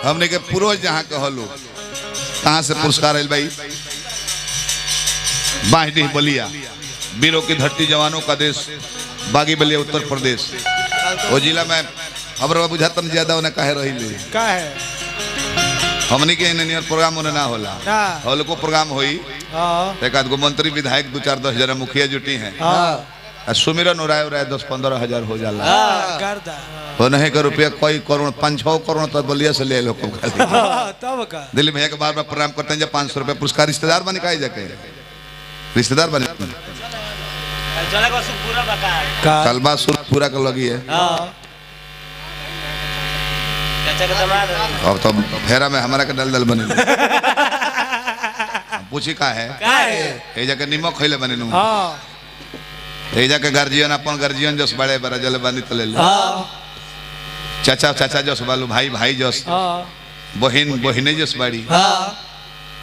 हमने के पूर्वज जहाँ कहलो कहाँ से पुरस्कार आयल भाई? बांसडीह बलिया, वीरों की धरती जवानों का देश, बागी बलिया उत्तर प्रदेश। वो जिला में हमारा बुझाता नहीं ज्यादा उन्हें काहे रही ले का है हमनी के इंजीनियर प्रोग्राम उन्हें ना होला हॉल को प्रोग्राम होई एक आध गो मंत्री विधायक 2-4-10 जना मुखिया जुटी हैं सुमिरन उड़ाए 10-15 हजार हो जाला वो नहीं का रुपया कोई करोड़ 5-6 करोड़ तो बलिया से ले लो तब का दिल्ली भैया के बार बार प्रोग्राम करते हैं जब 500 रुपया पुरस्कार रिश्तेदार बने का जाके रिश्तेदार बने कलबा सुर पूरा कर लगी है अब तो फेरा में हमारा के दल दल बने पूछी का है ए जाके निमक खइले बने नु ए जाके गार्जियन अपन गार्जियन जस बड़े बड़ा जल बनी तले चाचा चाचा जस बालू भाई भाई जस बहिन बहिने जस बाड़ी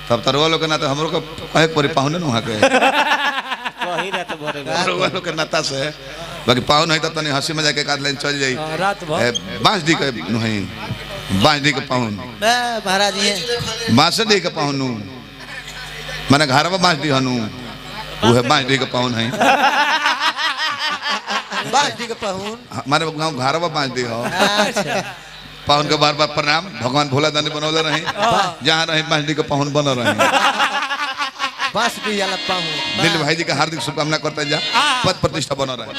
तब तरवा लोग ना तो हमरो को कहे परे पाहुने न के कहीं ना तो भरे तरवा लोग के नाता से बाकी पाहुन है तो तनी हंसी मजाक के काट लेन चल जाई रात भर बांसडी के नहीं बांसडी के पाहुन महाराज जी बांसडी के पाहुन माने घर में बांसडी हनु वो है बांसडी के पाहुन है बांसडी के पाहुन माने गांव घर में बांसडी हो पाहुन के बार बार प्रणाम भगवान भोला दानी बनौले रहे जहाँ रहे बांसडी के पाहुन बन रहे बांसडी वाला पाहुन दिल भाई जी का हार्दिक शुभकामना करते जा पद प्रतिष्ठा बना रहे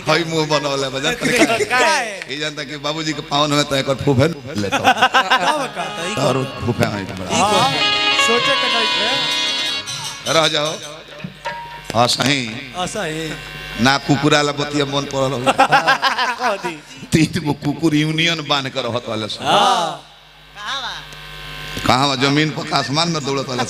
हई मुंह बनौले बजा ये जानता कि बाबूजी के पावन में तो एक और फूफे लेता और फूफे हैं सोचे के नहीं रह जाओ हां सही सही ना कुकुरा ला बतिया मन पड़ल हो 3 गो कुकुर यूनियन बांध कर रहत वाले कहां जमीन पर आसमान में दौड़त वाले